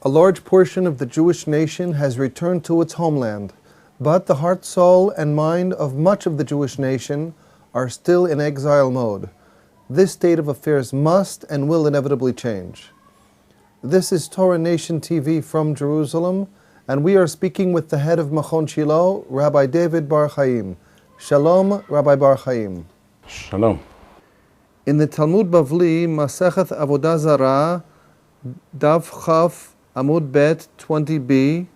A large portion of the Jewish nation has returned to its homeland, but the heart, soul, and mind of much of the Jewish nation are still in exile mode. This state of affairs must and will inevitably change. This is Torah Nation TV from Jerusalem, and we are speaking with the head of Machon Shilo, Rabbi David Bar-Hayim. Shalom, Rabbi Bar-Hayim. Shalom. In the Talmud Bavli, Masechet Avodah Zarah, Daf Chaf Amud Bet 20b,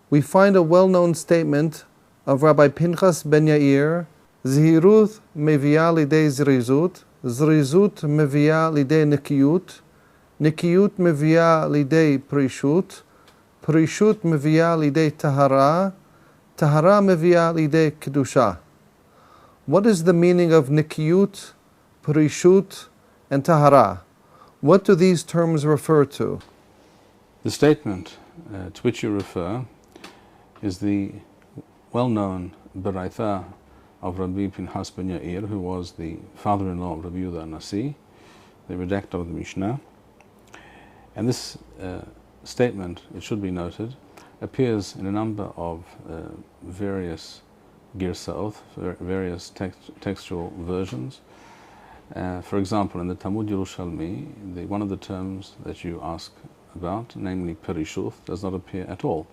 we find a well-known statement of Rabbi Pinchas ben Yair: Zihirut mevia lidei zrizut, zrizut mevia lidei nikiyut, nikiyut mevia lidei perishut, perishut mevia lidei tahara, tahara mevia lidei kedusha. What is the meaning of nikiyut, perishut, and tahara? What do these terms refer to? The statement to which you refer is the well-known Baraitha of Rabbi Pinchas ben Yair, who was the father-in-law of Rabbi Yehuda Nasi, the redactor of the Mishnah. And this statement, it should be noted, appears in a number of various girsaot, various textual versions. For example, in the Talmud Yerushalmi, one of the terms that you ask about, namely Perishut, does not appear at all.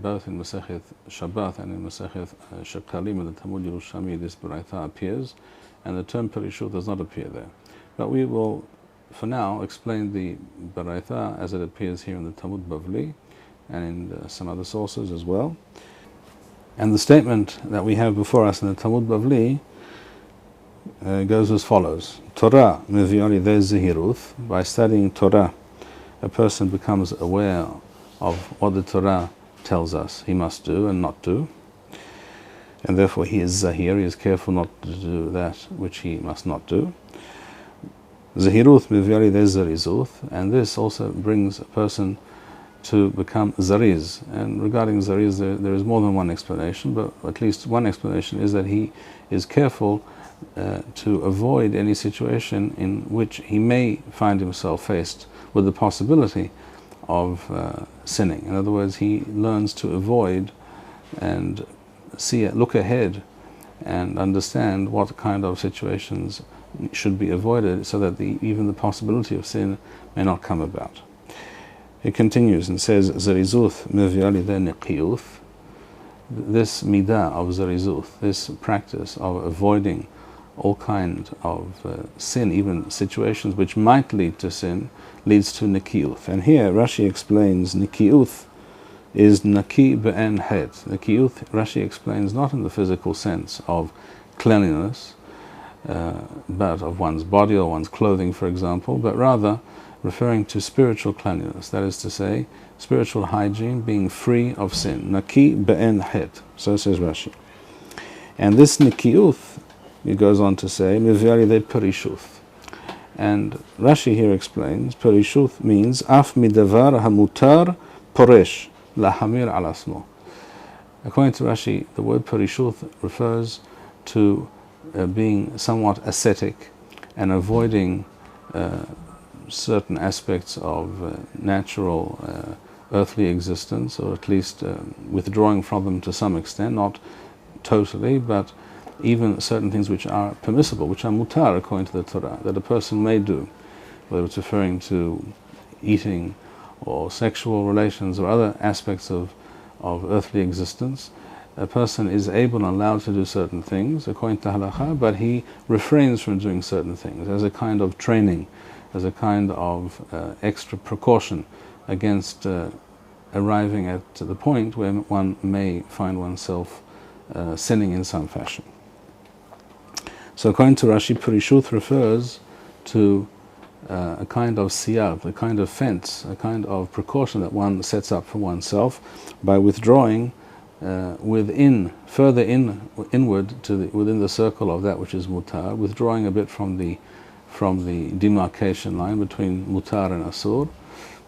Both in Masechet Shabbat and in Masechet Shekalim in the Talmud Yerushalmi, this Baraitha appears, and the term Perishut does not appear there. But we will, for now, explain the Baraitha as it appears here in the Talmud Bavli and in some other sources as well. And the statement that we have before us in the Talmud Bavli goes as follows: Torah mevi'ali de zehirut. By studying Torah, a person becomes aware of what the Torah tells us he must do and not do, and therefore he is zahir, he is careful not to do that which he must not do. Zehirut mevi'ali de zarizut, and this also brings a person to become zariz. And regarding zariz, there is more than one explanation, but at least one explanation is that he is careful to avoid any situation in which he may find himself faced with the possibility of sinning. In other words, he learns to avoid and look ahead and understand what kind of situations should be avoided so that even the possibility of sin may not come about. It continues and says, Zarizuth mevi'ali de niqiyuth. This midah of zarizuth, this practice of avoiding all kind of sin, even situations which might lead to sin, leads to nikiyuth. And here Rashi explains nikiyuth is naki be'en het. Nikiyuth, Rashi explains, not in the physical sense of cleanliness, but of one's body or one's clothing, for example, but rather referring to spiritual cleanliness, that is to say, spiritual hygiene, being free of sin. Naki be'en het, so says Rashi. And this nikiyuth, he goes on to say, mevi'ali de perishuth. And Rashi here explains, perishuth means af midavar hamutar poresh lahamir al asmo. According to Rashi, the word perishuth refers to being somewhat ascetic and avoiding certain aspects of natural earthly existence, or at least withdrawing from them to some extent, not totally, but even certain things which are permissible, which are mutar according to the Torah, that a person may do, whether it's referring to eating or sexual relations or other aspects of earthly existence. A person is able and allowed to do certain things according to halakha, but he refrains from doing certain things as a kind of training, as a kind of extra precaution against arriving at the point where one may find oneself sinning in some fashion. So according to Rashi, Perishut refers to a kind of siyag, a kind of fence, a kind of precaution that one sets up for oneself by withdrawing further inward within the circle of that which is mutar, withdrawing a bit from the demarcation line between mutar and asur,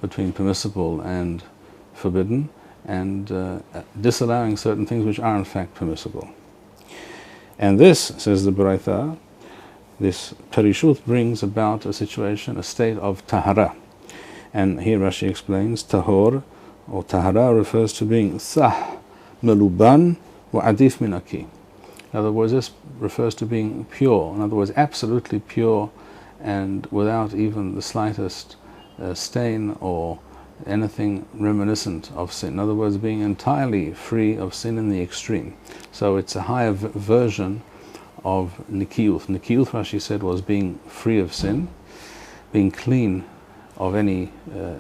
between permissible and forbidden, and disallowing certain things which are in fact permissible. And this, says the Baraitha, this Perishut brings about a situation, a state of Tahara. And here Rashi explains, Tahor or Tahara refers to being sah, meluban, wa adif min Naki. In other words, this refers to being pure. In other words, absolutely pure and without even the slightest stain or anything reminiscent of sin. In other words, being entirely free of sin in the extreme. So it's a higher version of Nikiyuth. Nikiyuth, Rashi said, was being free of sin, being clean of any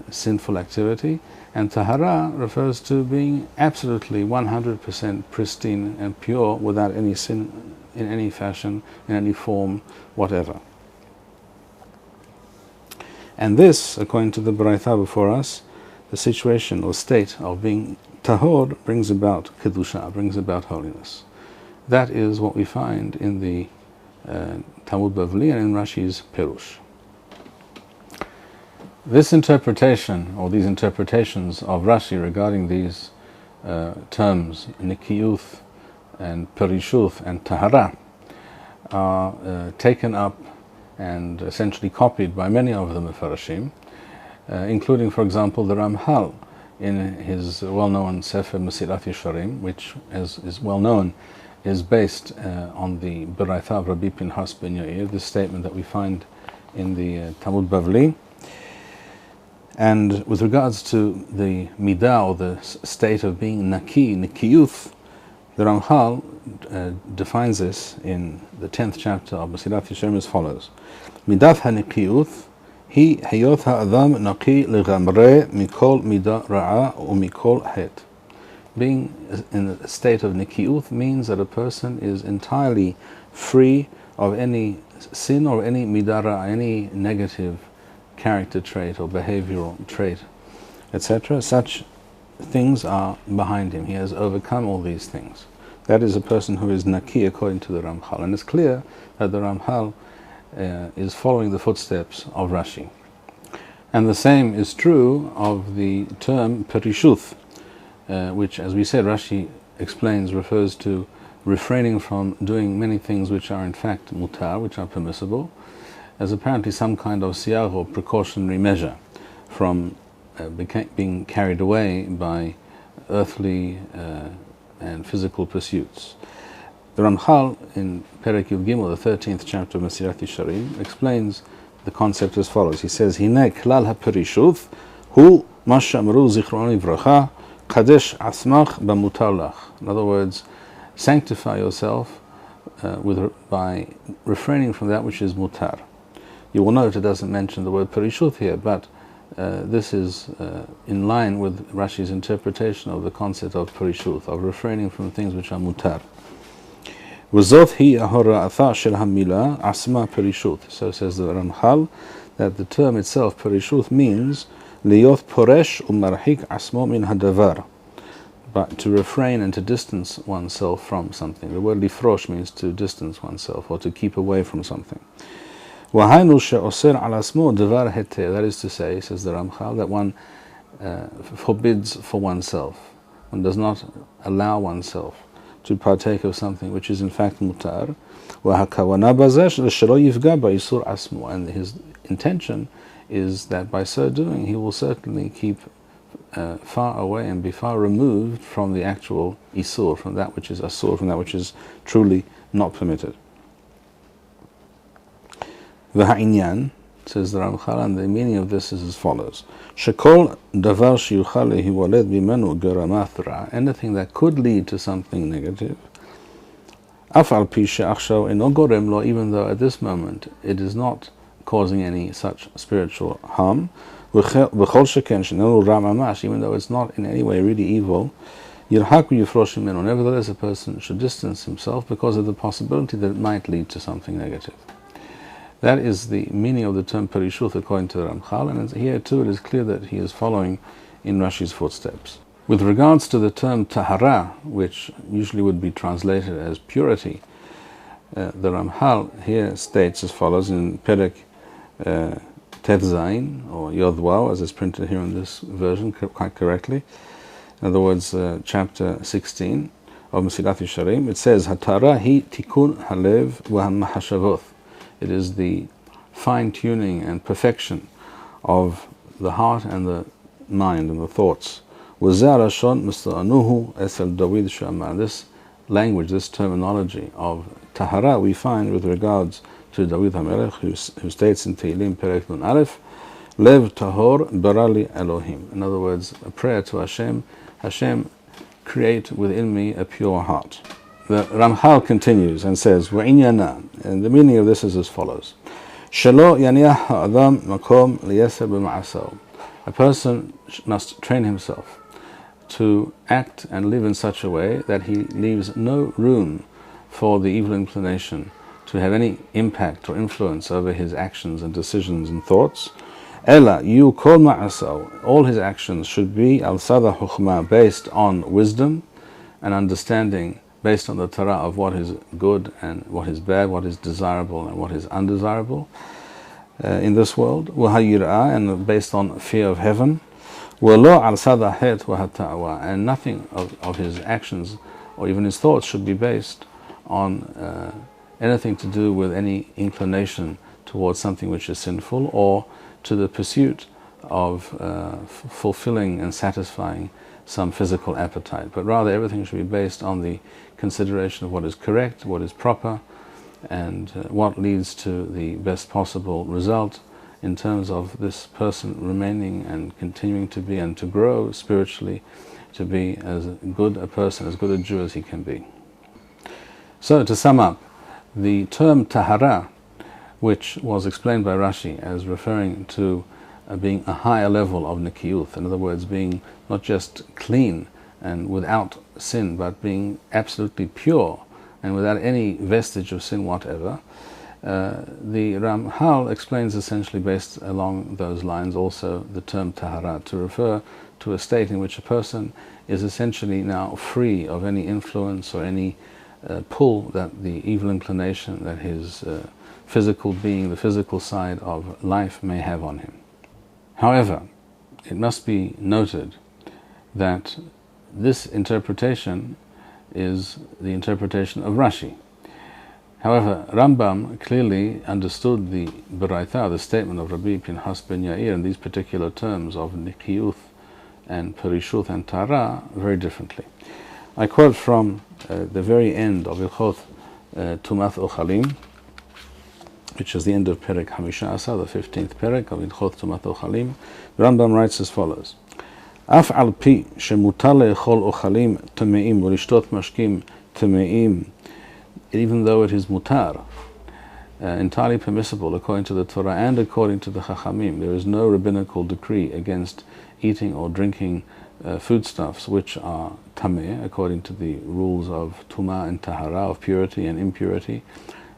sinful activity, and Tahara refers to being absolutely 100% pristine and pure without any sin in any fashion, in any form, whatever. And this, according to the Baraitha before us, the situation or state of being Tahor brings about Kedusha, brings about holiness. That is what we find in the Talmud Bavli and in Rashi's Perush. This interpretation, or these interpretations of Rashi regarding these terms, Nikiyuth and Perishut and Tahara, are taken up and essentially copied by many of the Mefarashim, including, for example, the Ramchal in his well-known Sefer Mesilat Yesharim, which, as is well known, is based on the Baraitha of Rabbi Pinchas ben Yair, this statement that we find in the Talmud Bavli. And with regards to the midah, or the state of being Naki, Nikiyuth, the Ramchal defines this in the 10th chapter of Mesilat Yesharim as follows: Midat ha-Nikiyuth hi hayot ha-adam naki legamre mikol midah ra'a u mikol het. Being in a state of Nikiyuth means that a person is entirely free of any sin or any midah ra'a, any negative character trait or behavioral trait, etc. Such things are behind him. He has overcome all these things. That is a person who is Naki according to the Ramchal. And it's clear that the Ramchal is following the footsteps of Rashi. And the same is true of the term Perishut, which, as we said, Rashi explains refers to refraining from doing many things which are in fact mutar, which are permissible, as apparently some kind of siyag or precautionary measure from being carried away by earthly and physical pursuits. The Ramchal in Perek Yud Gimel, the 13th chapter of Mesilat Yesharim, explains the concept as follows. He says, Hine klal ha-perishut hu ma she'amru zichron livracha kadesh asmach b'mutar lach. In other words, sanctify yourself by refraining from that which is mutar. You will note it doesn't mention the word perishut here, but this is in line with Rashi's interpretation of the concept of perishut, of refraining from things which are mutar. V'zot hi ahora'atha shel hamila asma perishut. So says the Ramchal that the term itself, perishut, means liyot poresh u'marhik asmo min hadavar, but to refrain and to distance oneself from something. The word lifrosh means to distance oneself or to keep away from something. That is to say, says the Ramchal, that one forbids for oneself. One does not allow oneself to partake of something which is in fact mutar. And his intention is that by so doing he will certainly keep far away and be far removed from the actual isur, from that which is asur, from that which is truly not permitted. V'ha'inyan, says the Ramchal, and the meaning of this is as follows: Shekol davar sheyuchal lehiwaled bimenu geramat ra, anything that could lead to something negative, af al pi she'achshav eno gorem lo, even though at this moment it is not causing any such spiritual harm, v'chol sheken shenenu ra mamash, even though it's not in any way really evil, yirhak v'yifrosh mimenu, nevertheless a person should distance himself because of the possibility that it might lead to something negative. That is the meaning of the term perishut according to the Ramchal, and here too it is clear that he is following in Rashi's footsteps. With regards to the term tahara, which usually would be translated as purity, the Ramchal here states as follows in Perek Tet Zayin, or Yod Waw, as is printed here in this version quite correctly. In other words, chapter 16 of Mesilat Yesharim, it says, Hatara hi tikun halev wa mahashavoth. It is the fine-tuning and perfection of the heart and the mind and the thoughts. This language, this terminology of Tahara we find with regards to David HaMelech, who states in Tehillim Perek Nun Aleph, Lev Tahor Barali Elohim. In other words, a prayer to Hashem, Hashem, create within me a pure heart. The Ramchal continues and says, Wa'inyana, and the meaning of this is as follows. Shelo yaniyah ha'adam makom liyeser b'ma'asav. A person must train himself to act and live in such a way that he leaves no room for the evil inclination to have any impact or influence over his actions and decisions and thoughts. Ella yu kol ma'asav. All his actions should be al sada hukhma, based on wisdom and understanding, based on the Torah of what is good and what is bad, what is desirable and what is undesirable in this world, and based on fear of heaven, and nothing of his actions or even his thoughts should be based on anything to do with any inclination towards something which is sinful or to the pursuit of fulfilling and satisfying some physical appetite, but rather everything should be based on the consideration of what is correct, what is proper, and what leads to the best possible result in terms of this person remaining and continuing to be and to grow spiritually, to be as good a person, as good a Jew as he can be. So to sum up, the term Tahara, which was explained by Rashi as referring to being a higher level of Nakiyuth, in other words, being not just clean and without sin, but being absolutely pure and without any vestige of sin whatever. The Ramchal explains essentially based along those lines also the term Tahara to refer to a state in which a person is essentially now free of any influence or any pull that the evil inclination that his physical being, the physical side of life may have on him. However, it must be noted that this interpretation is the interpretation of Rashi. However, Rambam clearly understood the Baraitha, the statement of Rabbi Pinchas ben Yair, in these particular terms of Nikiyuth and Perishut and Tahara very differently. I quote from the very end of Ilchot Tumat Ochalim, which is the end of Perek Hamisha Asa, the 15th Perek of Ilchot Tumat Ochalim. The Rambam writes as follows: Af al pi shemutar le'echol ochalim tameim u'lishtot mashkim tameim, even though it is mutar, entirely permissible according to the Torah and according to the Chachamim, there is no rabbinical decree against eating or drinking foodstuffs which are tameh, according to the rules of Tumah and Tahara, of purity and impurity,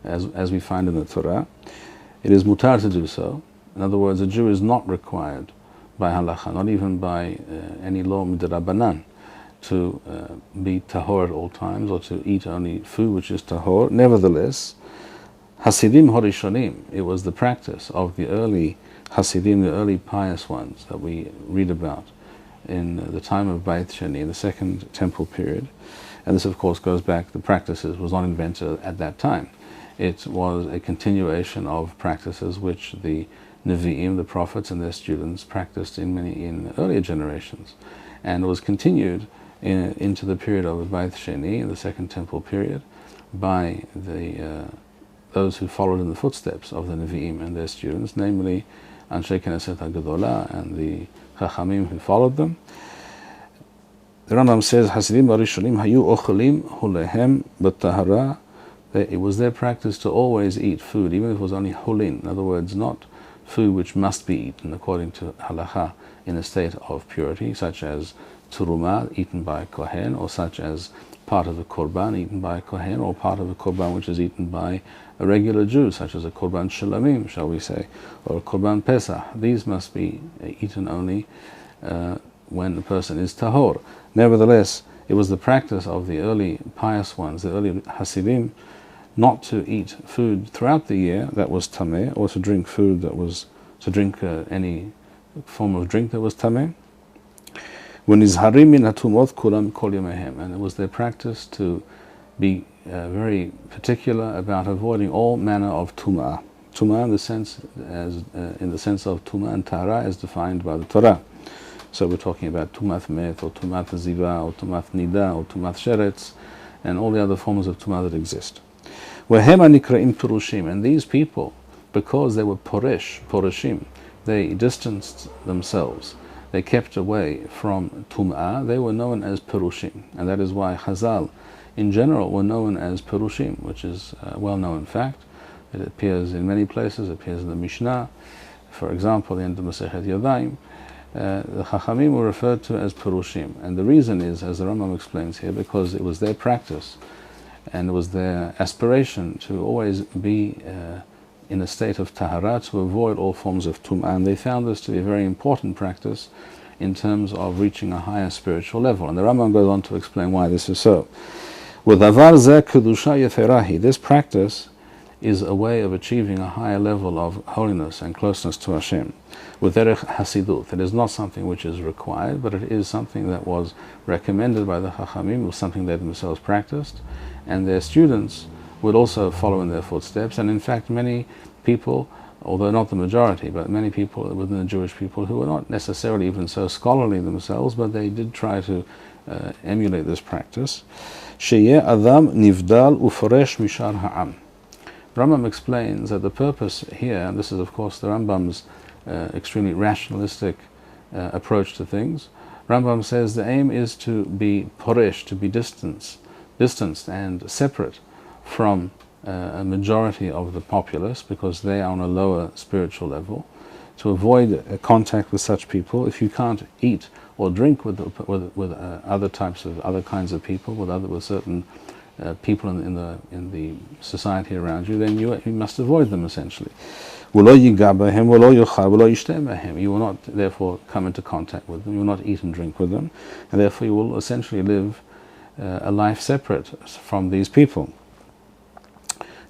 as we find in the Torah. It is mutar to do so. In other words, a Jew is not required by halacha, not even by any law midrabanan, to be tahor at all times or to eat only food which is tahor. Nevertheless, Hasidim Horishonim, it was the practice of the early Hasidim, the early pious ones that we read about in the time of Beit Sheni, the Second Temple period. And this, of course, goes back, the practices was not invented at that time. It was a continuation of practices which the Nevi'im, the prophets and their students, practiced in earlier generations, and was continued into the period of Beit Sheni, the Second Temple period, by those who followed in the footsteps of the Nevi'im and their students, namely Anshe Knesset HaGedolah and the Chachamim who followed them. The Rambam says, Hasidim Arishonim hayu ochelim hulehem b'tahara. It was their practice to always eat food, even if it was only hulin, in other words, not food which must be eaten according to halacha in a state of purity, such as turuma, eaten by a kohen, or such as part of the korban eaten by a kohen, or part of the korban which is eaten by a regular Jew, such as a korban shalamim, shall we say, or a korban pesach. These must be eaten only when the person is tahor. Nevertheless, it was the practice of the early pious ones, the early Hasidim, not to eat food throughout the year that was tameh, or to drink food that was, to drink any form of drink that was tameh. And it was their practice to be very particular about avoiding all manner of tum'ah, Tumah in the sense of Tumah and Tahara as defined by the Torah. So we're talking about Tumath Met, or Tumath Ziva, or Tumath Nida, or Tumath Sheretz, and all the other forms of Tumah that exist. Wehema nikraim Purushim, and these people, because they were Purishim, they distanced themselves, they kept away from Tum'ah, they were known as Purushim. And that is why Chazal, in general, were known as Purushim, which is a well-known fact. It appears in many places, it appears in the Mishnah. For example, the end of Masechet Yadayim, the Chachamim were referred to as Purushim. And the reason is, as the Rambam explains here, because it was their practice and it was their aspiration to always be in a state of Tahara, to avoid all forms of Tum'ah. And they found this to be a very important practice in terms of reaching a higher spiritual level. And the Rambam goes on to explain why this is so. This practice is a way of achieving a higher level of holiness and closeness to Hashem. With Derech Hasidut, it is not something which is required, but it is something that was recommended by the Chachamim, was something they themselves practiced, and their students would also follow in their footsteps. And in fact, many people, although not the majority, but many people within the Jewish people who were not necessarily even so scholarly themselves, but they did try to emulate this practice. Sheyeh Adam Nivdal Uforesh Mishar Ha'am. Rambam explains that the purpose here, and this is of course the Rambam's extremely rationalistic approach to things, Rambam says the aim is to be poresh, to be distanced and separate from a majority of the populace, because they are on a lower spiritual level, to avoid contact with such people. If you can't eat or drink with other kinds of people, with certain people in the society around you, then you must avoid them essentially. You will not therefore come into contact with them, you will not eat and drink with them, and therefore you will essentially live a life separate from these people.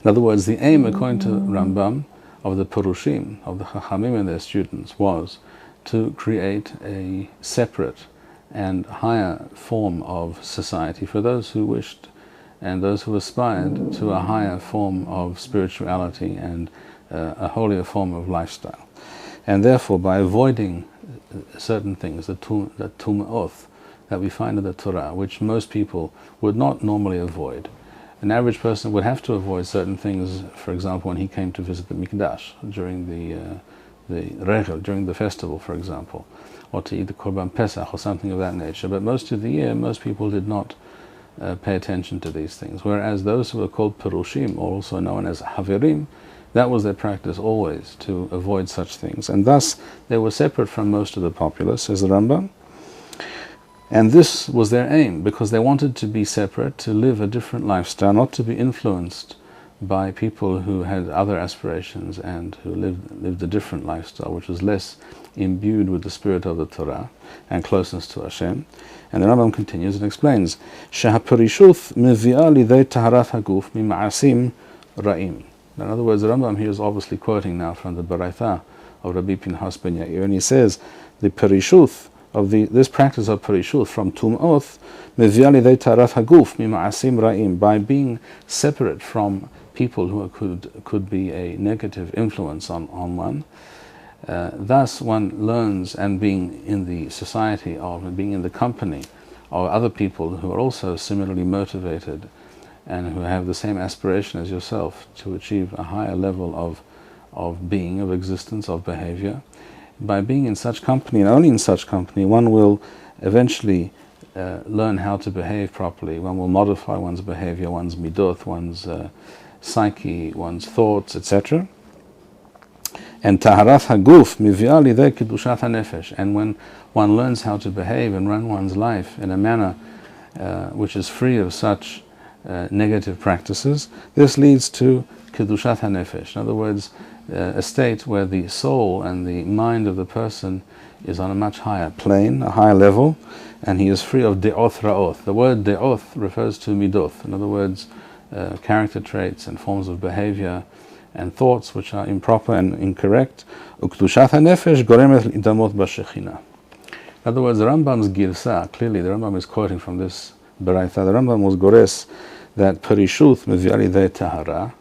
In other words, the aim, according to Rambam, of the Purushim, of the Chachamim and their students, was to create a separate and higher form of society for those who wished and those who aspired to a higher form of spirituality and a holier form of lifestyle. And therefore, by avoiding certain things, the tum'oth that we find in the Torah, which most people would not normally avoid, an average person would have to avoid certain things. For example, when he came to visit the Mikdash during the Regel, during the festival, for example, or to eat the Korban Pesach or something of that nature. But most of the year, most people did not pay attention to these things. Whereas those who were called Perushim, or also known as Haverim, that was their practice always, to avoid such things. And thus, they were separate from most of the populace, says the Rambam. And this was their aim, because they wanted to be separate, to live a different lifestyle, not to be influenced by people who had other aspirations and who lived a different lifestyle, which was less imbued with the spirit of the Torah and closeness to Hashem. And the Rambam continues and explains, Shehaperishuth mevi'ah lidei taharat haguf mima'asim ra'im. In other words, the Rambam here is obviously quoting now from the Baraitha of Rabbi Pinchas ben Yair, and he says the Perishuth of this practice of Perishut from Tum'oth, mevi'ah lidei taharat haguf mima'asim ra'im, by being separate from people who could be a negative influence on one. Thus one learns, and being in the society of, and being in the company of other people who are also similarly motivated and who have the same aspiration as yourself to achieve a higher level of being, of existence, of behavior. By being in such company, and only in such company, one will eventually learn how to behave properly. One will modify one's behavior, one's midot, one's psyche, one's thoughts, etc. And taharat haguf mivi'ah lidei kedushat hanefesh. And when one learns how to behave and run one's life in a manner which is free of such negative practices, this leads to kedushat hanefesh. In other words, a state where the soul and the mind of the person is on a much higher plane, a higher level, and he is free of de'oth ra'oth. The word de'oth refers to midoth. In other words, character traits and forms of behavior and thoughts which are improper and incorrect. Ukdushat hanefesh goremet lidamot b'shechina. In other words, the Rambam's girsa, clearly the Rambam is quoting from this Baraitha. The Rambam was gores that Perishut mevi'ah lidei tahara,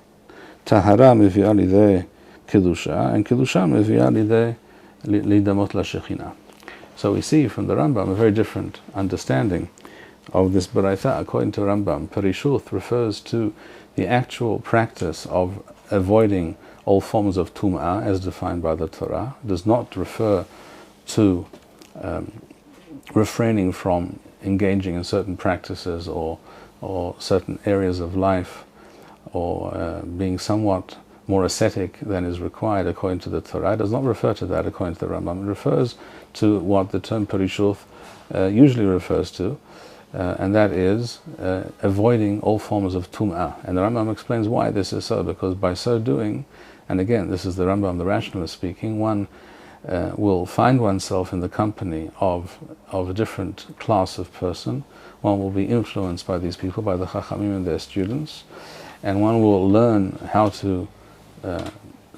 Tahara mevi'ah lidei kedusha, and kedusha mevia lidamot lashechina. So we see from the Rambam a very different understanding of this baraitha. According to Rambam, Perishut refers to the actual practice of avoiding all forms of tum'ah as defined by the Torah. It does not refer to refraining from engaging in certain practices or certain areas of life, or being somewhat more ascetic than is required according to the Torah. It does not refer to that according to the Rambam. It refers to what the term Perishut usually refers to, and that is avoiding all forms of tum'ah. And the Rambam explains why this is so, because by so doing, and again, this is the Rambam, the rationalist speaking, one will find oneself in the company of a different class of person. One will be influenced by these people, by the Chachamim and their students, and one will learn how to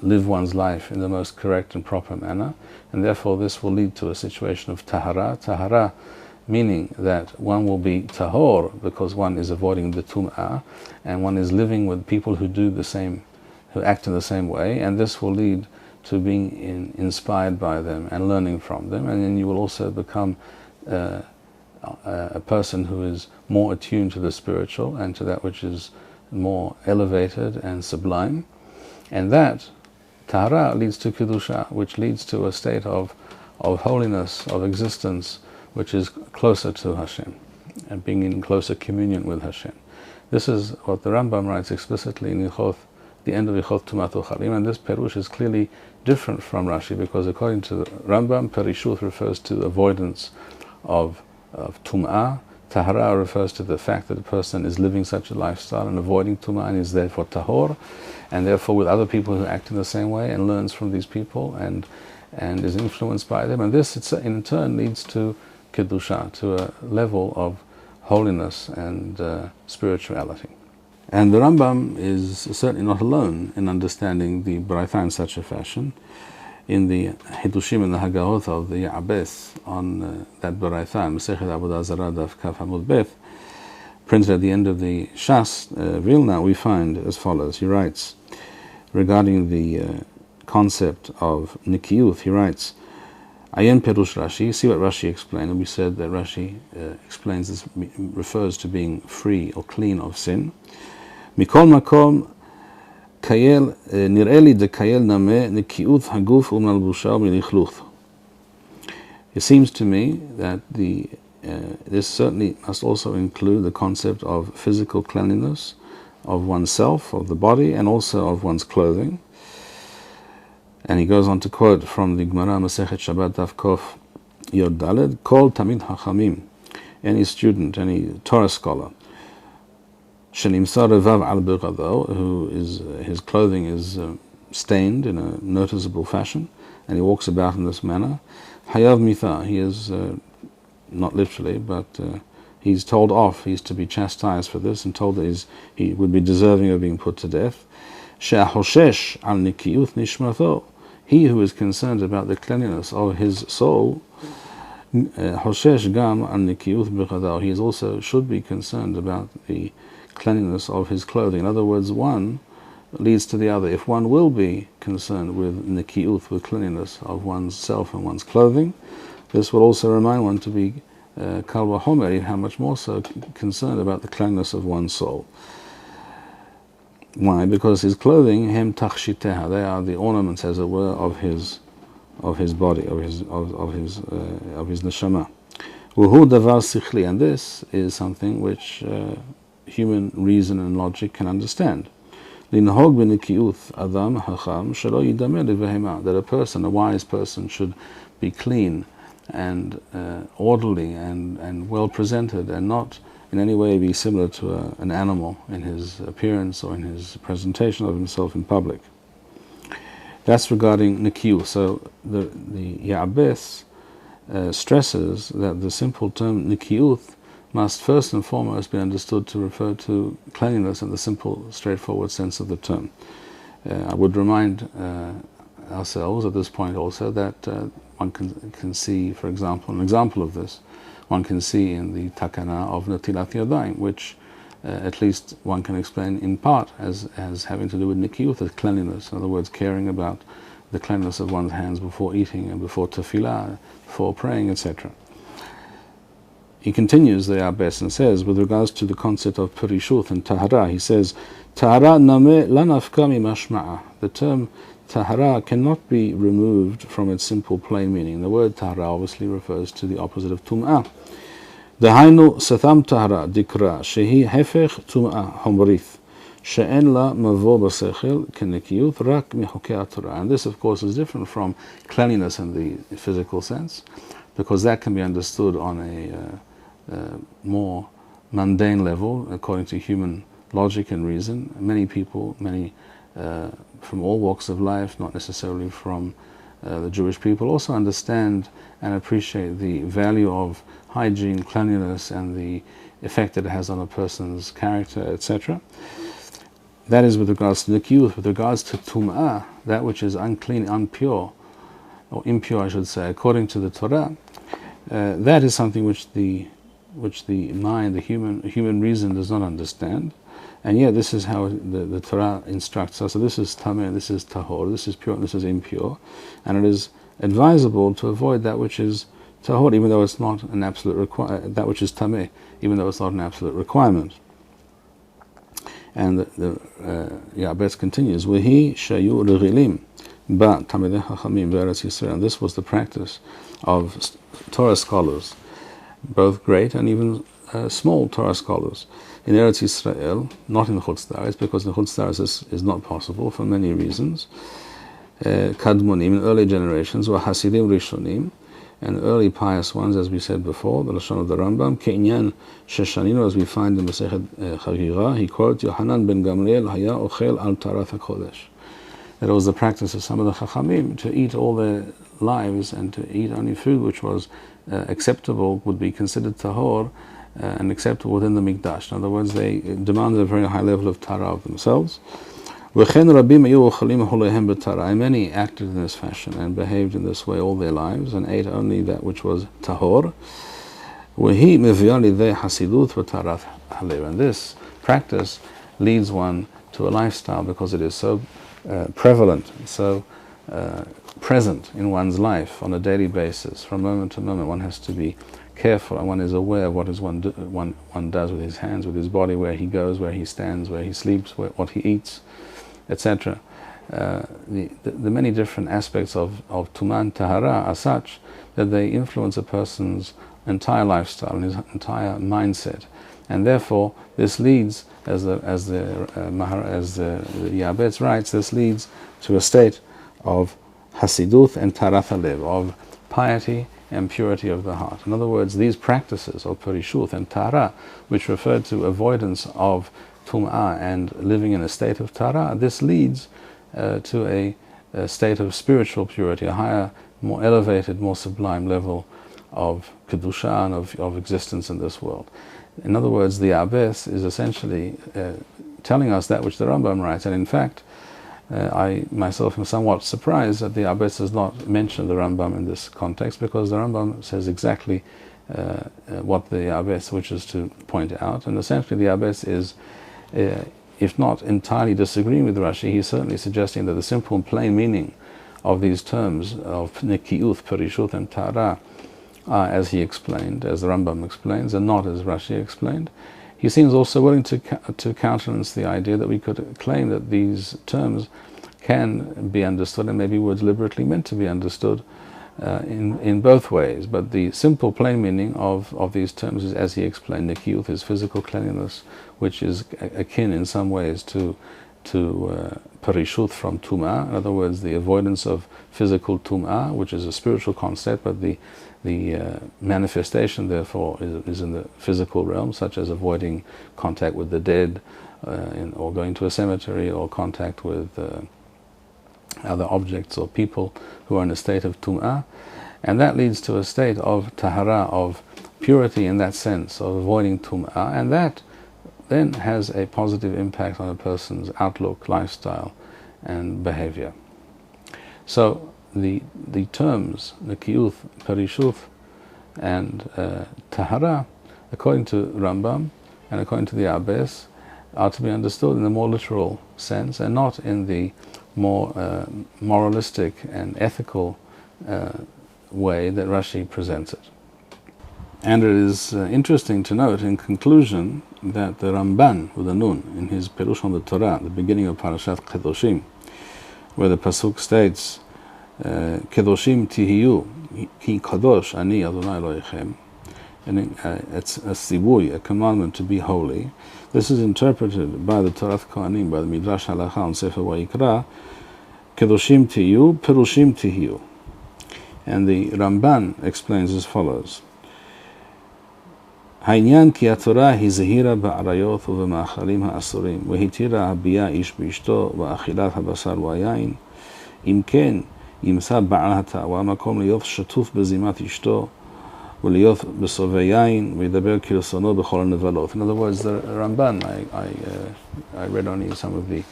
live one's life in the most correct and proper manner, and therefore this will lead to a situation of Tahara. Tahara meaning that one will be Tahor because one is avoiding the Tum'ah, and one is living with people who do the same, who act in the same way, and this will lead to being inspired by them and learning from them, and then you will also become a person who is more attuned to the spiritual and to that which is more elevated and sublime. And that Tahara leads to Kedusha, which leads to a state of holiness, of existence, which is closer to Hashem, and being in closer communion with Hashem. This is what the Rambam writes explicitly in the end of Yichot Tumat Ucharim, and this Perush is clearly different from Rashi, because according to the Rambam, Perishut refers to avoidance of Tum'ah. Tahara refers to the fact that a person is living such a lifestyle and avoiding Tum'ah and is therefore Tahor, and therefore with other people who act in the same way and learns from these people and is influenced by them. And this in turn leads to Kedusha, to a level of holiness and spirituality. And the Rambam is certainly not alone in understanding the Baraitha in such a fashion. In the Hidushim and the Hagahot of the Ya'abes on that Baraitha, Masechet Avodah Zarah Daf Kaf Hamud Beth, printed at the end of the Shas Vilna, we find as follows. He writes, regarding the concept of Nikiyuth, he writes, Ayen Perush Rashi, see what Rashi explained, and we said that Rashi explains this, refers to being free or clean of sin. Mikol Makom Kayel Nireli de Kayel Name Nikiuth Haguf Umalbusha Milichluth. It seems to me that this certainly must also include the concept of physical cleanliness of oneself, of the body, and also of one's clothing. And he goes on to quote from the Gemara Masechet Shabbat Daf Kof Yod Daled, Kol Tamid Hachamim, any student, any Torah scholar, Shenimsa Revav Al Bighado, who is his clothing is stained in a noticeable fashion, and he walks about in this manner. Hayav Mitha, he is not literally, but he's told off. He's to be chastised for this, and told that he would be deserving of being put to death. She'ahoshesh al nikiyuth nishmato, he who is concerned about the cleanliness of his soul, hoshesh gam al nikiyuth bighado, he also should be concerned about the cleanliness of his clothing. In other words, one leads to the other. If one will be concerned with nikiyuth, with cleanliness of one's self and one's clothing, this will also remind one to be kal v'homer, how much more so concerned about the cleanliness of one's soul. Why? Because his clothing, hem tachshiteha, they are the ornaments, as it were, of his body, of his neshama. Uhu davar sichli, and this is something which human reason and logic can understand. Linhog b'nikiyuth adam hacham shelo yidamer levehema, that a person, a wise person, should be clean and orderly and well presented, and not in any way be similar to an animal in his appearance or in his presentation of himself in public. That's regarding nikiyuth. So the Ya'abes stresses that the simple term nikiyuth must first and foremost be understood to refer to cleanliness in the simple, straightforward sense of the term. I would remind ourselves at this point also that one can see, for example, an example of this, one can see in the takana of Natilat Yadayim, which at least one can explain in part as having to do with nikiyuth, as cleanliness. In other words, caring about the cleanliness of one's hands before eating and before tefillah, before praying, etc. He continues the Abbas and says, with regards to the concept of Perishut and Tahara, he says, Tahara name lanafkami mashma'a. The term Tahara cannot be removed from its simple plain meaning. The word Tahara obviously refers to the opposite of Tum'ah. Dahainu satham Tahara dikra shehi hefech Tum'ah homrith she'en la mavo b'sechel kenekiyuth rak mihokei Torah. And this, of course, is different from cleanliness in the physical sense, because that can be understood on a more mundane level, according to human logic and reason. Many people, from all walks of life, not necessarily from the Jewish people, also understand and appreciate the value of hygiene, cleanliness, and the effect that it has on a person's character, etc. That is with regards to nikiyuth. With regards to tum'ah, that which is unclean, impure, I should say, according to the Torah, that is something which the mind, the human reason does not understand, and yet this is how the Torah instructs us. So this is tameh, this is tahor, this is pure, this is impure, and it is advisable to avoid that which is tahor, even though it's not an absolute that which is tameh, even though it's not an absolute requirement. And the Abbas continues, "Wehi shayu regilim ba tamidei chachamim be'Eretz Yisrael." And this was the practice of Torah scholars, both great and even small Torah scholars in Eretz Yisrael, not in Chutz La'aretz, because in Chutz La'aretz is not possible for many reasons. Kadmonim, in early generations, were Hasidim Rishonim, and early pious ones, as we said before, the Lashon of the Rambam, Ke'inyan Sheshanino, as we find in Masechet Chagira, he quotes, Yohanan ben Gamliel haya ochel al tarat HaKodesh. That it was the practice of some of the Chachamim to eat all their lives and to eat only food which was acceptable, would be considered tahor, and acceptable within the Mikdash. In other words, they demanded a very high level of Tahara of themselves. And many acted in this fashion and behaved in this way all their lives and ate only that which was tahor. And this practice leads one to a lifestyle because it is so prevalent, so present in one's life on a daily basis. From moment to moment, one has to be careful, and one is aware of what one does with his hands, with his body, where he goes, where he stands, where he sleeps, what he eats, etc. The many different aspects of Tum'ah and Tahara are such that they influence a person's entire lifestyle and his entire mindset, and therefore this leads, as the Abbas writes, this leads to a state of Hasiduth and Tarat HaLev, of piety and purity of the heart. In other words, these practices of Perishut and Tahara, which refer to avoidance of Tum'ah and living in a state of Tahara, this leads to a state of spiritual purity, a higher, more elevated, more sublime level of Kedusha and of existence in this world. In other words, the Abbas is essentially telling us that which the Rambam writes, and in fact, I myself am somewhat surprised that the Abbas does not mention the Rambam in this context, because the Rambam says exactly what the Abbas wishes to point out, and essentially the Abbas is, if not entirely disagreeing with Rashi, he's certainly suggesting that the simple and plain meaning of these terms of Nikiyuth, Perishut and Tahara, as he explained, as the Rambam explains, and not as Rashi explained. He seems also willing to countenance the idea that we could claim that these terms can be understood, and maybe were deliberately meant to be understood in both ways. But the simple plain meaning of these terms is, as he explained, Nikiyuth is physical cleanliness, which is akin in some ways to Perishut from Tum'ah. In other words, the avoidance of physical Tum'ah, which is a spiritual concept, but the manifestation, therefore, is in the physical realm, such as avoiding contact with the dead, or going to a cemetery, or contact with other objects or people who are in a state of Tum'ah. And that leads to a state of Tahara, of purity in that sense, of avoiding Tum'ah, and that then has a positive impact on a person's outlook, lifestyle, and behavior. So the terms Nikiyuth, Perishut, and Tahara, according to Rambam, and according to the Abbas, are to be understood in the more literal sense and not in the more moralistic and ethical way that Rashi presents it. And it is interesting to note in conclusion that the Ramban with the Nun in his Perishut and Tahara, the beginning of Parashat Kedoshim, where the pasuk states, "Kedoshim tihiyu ki kadosh ani Adonai Elohechem," and it's a tzivui, a commandment to be holy. This is interpreted by the Torat Kohanim, by the Midrash Halacha on Sefer Vayikra, "Kedoshim tihiyu, perushim tihiyu." And the Ramban explains as follows: העניין כי התורה היא זהירה בעריות ובמאכלים האסורים והתירה הביאה איש באשתו ואכילת הבשר והיין. אם כן ימצא בעל התאווה מקום להיות שטוף בזימת אשתו ולהיות בסובי יין וידבר כרצונו בכל הנבלות. In other words, the Ramban, I read only some of the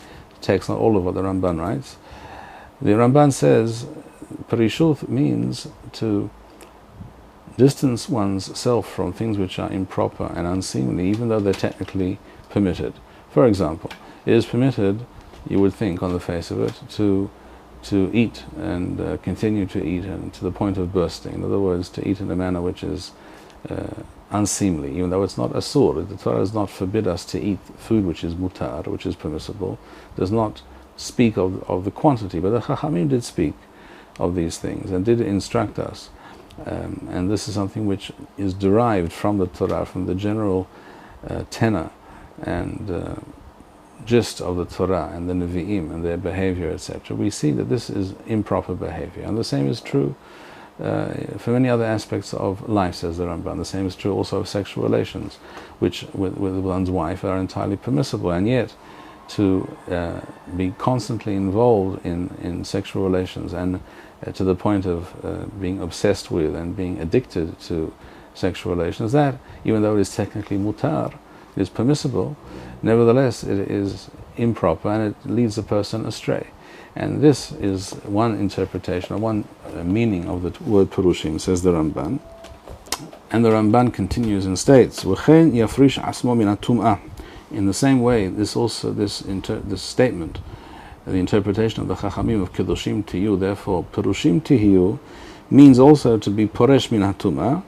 text, not all of what the Ramban writes. The Ramban says Perishut means to distance one's self from things which are improper and unseemly, even though they're technically permitted. For example, it is permitted, you would think on the face of it, to eat and continue to eat and to the point of bursting. In other words, to eat in a manner which is unseemly, even though it's not asur. The Torah does not forbid us to eat food which is mutar, which is permissible, does not speak of the quantity, but the Chachamim did speak of these things and did instruct us. And this is something which is derived from the Torah, from the general tenor and gist of the Torah and the Nevi'im and their behavior, etc. We see that this is improper behavior. And the same is true for many other aspects of life, says the Rambam. The same is true also of sexual relations, which with one's wife are entirely permissible. And yet, to be constantly involved in sexual relations and to the point of being obsessed with and being addicted to sexual relations, that, even though it is technically mutar, it is permissible, nevertheless it is improper and it leads a person astray. And this is one interpretation, or one meaning of the word Perushim, says the Ramban. And the Ramban continues and states, "V'chein yafrish asmo min hatum'ah." In the same way, this statement, the interpretation of the Chachamim of Kedoshim Tiyu, therefore Perushim Tiyu, means also to be Poresh min hatum'ah,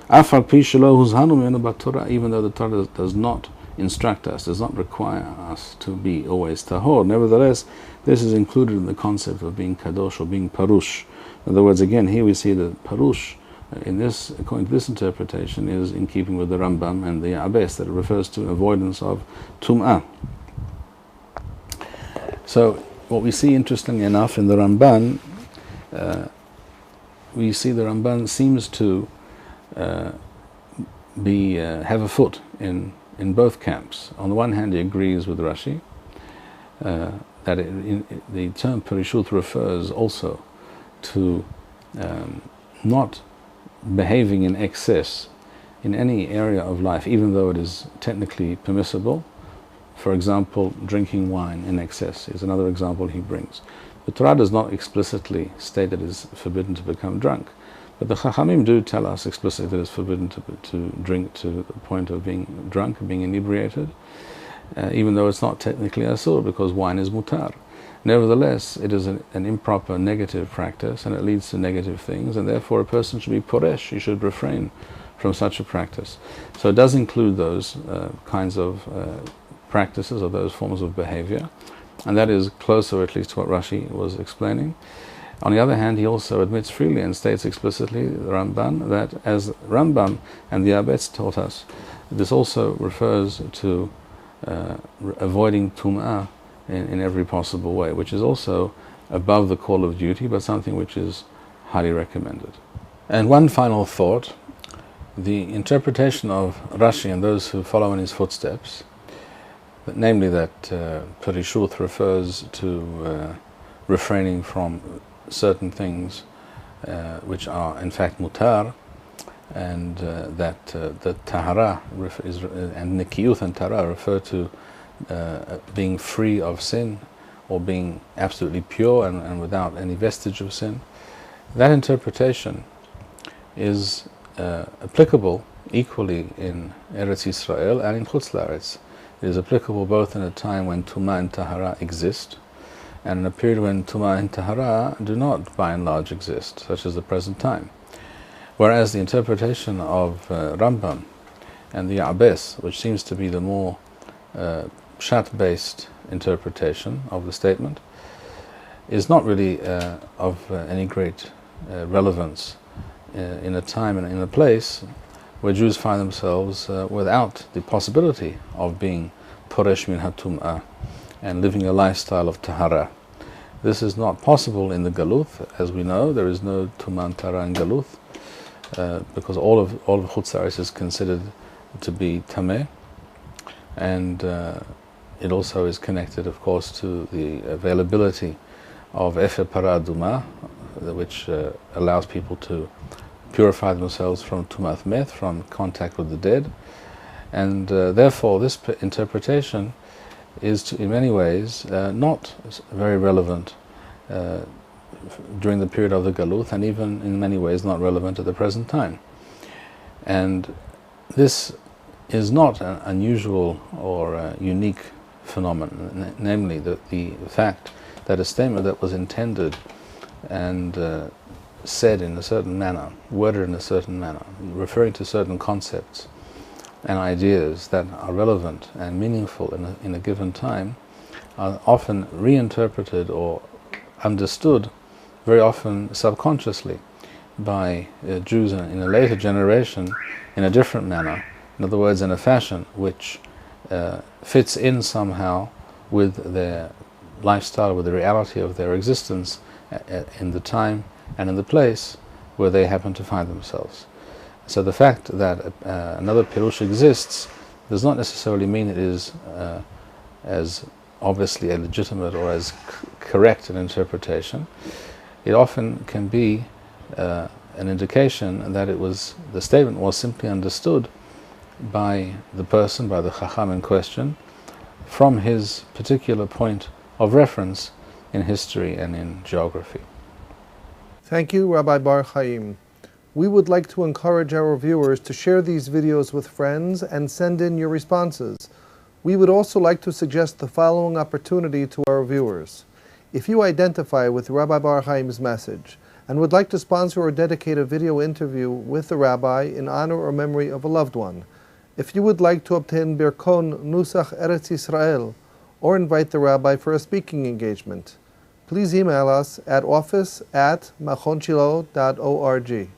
afal pi shelo huzhanu mimenu b'Torah, even though the Torah does not instruct us, does not require us to be always tahor. Nevertheless, this is included in the concept of being kadosh or being parush. In other words, again, here we see that parush, according to this interpretation, is in keeping with the Rambam and the Abbas, that it refers to avoidance of tum'ah. So, what we see, interestingly enough, in the Ramban, we see the Ramban seems to have a foot in both camps. On the one hand, he agrees with Rashi that the term Perishut refers also to not behaving in excess in any area of life, even though it is technically permissible. For example, drinking wine in excess is another example he brings. The Torah does not explicitly state that it is forbidden to become drunk, but the Chachamim do tell us explicitly that it is forbidden to drink to the point of being drunk, being inebriated, even though it's not technically asur, because wine is mutar. Nevertheless, it is an improper negative practice, and it leads to negative things, and therefore a person should be poresh, he should refrain from such a practice. So it does include those kinds of practices or those forms of behavior, and that is closer at least to what Rashi was explaining. On the other hand, he also admits freely and states explicitly, the Ramban, that as Rambam and the Abbas taught us, this also refers to avoiding tum'ah in every possible way, which is also above the call of duty, but something which is highly recommended. And one final thought: the interpretation of Rashi and those who follow in his footsteps, namely that Perishut refers to refraining from certain things which are in fact mutar, and that the Tahara and Naki and Tahara refer to being free of sin, or being absolutely pure and without any vestige of sin. That interpretation is applicable equally in Eretz Yisrael and in Chutz La'aretz. It is applicable both in a time when Tumah and Tahara exist, and in a period when Tumah and Tahara do not, by and large, exist, such as the present time. Whereas the interpretation of Rambam and the Abes, which seems to be the more Pshat-based interpretation of the statement, is not really of any great relevance in a time and in a place where Jews find themselves without the possibility of being Poresh min HaTum'ah and living a lifestyle of Tahara. This is not possible in the Galuth. As we know, there is no Tumah and Tahara in Galuth, because all of Chutz La'aretz is considered to be Tameh, and it also is connected, of course, to the availability of Efer Para Aduma, which allows people to purify themselves from Tumat Meth, from contact with the dead, and therefore this interpretation is in many ways not very relevant during the period of the Galuth, and even in many ways not relevant at the present time. And this is not an unusual or unique phenomenon, namely the fact that a statement that was intended and said in a certain manner, worded in a certain manner, referring to certain concepts and ideas that are relevant and meaningful in a given time, are often reinterpreted or understood, very often subconsciously, by Jews in a later generation in a different manner. In other words, in a fashion which fits in somehow with their lifestyle, with the reality of their existence in the time and in the place where they happen to find themselves. So the fact that another Pirush exists does not necessarily mean it is as obviously a legitimate or as correct an interpretation. It often can be an indication that the statement was simply understood by the person, by the Chacham in question, from his particular point of reference in history and in geography. Thank you, Rabbi Bar-Hayim. We would like to encourage our viewers to share these videos with friends and send in your responses. We would also like to suggest the following opportunity to our viewers. If you identify with Rabbi Bar-Hayim's message and would like to sponsor or dedicate a video interview with the rabbi in honor or memory of a loved one, if you would like to obtain Birkon Nusach Eretz Yisrael or invite the rabbi for a speaking engagement, please email us at office@machonshilo.org.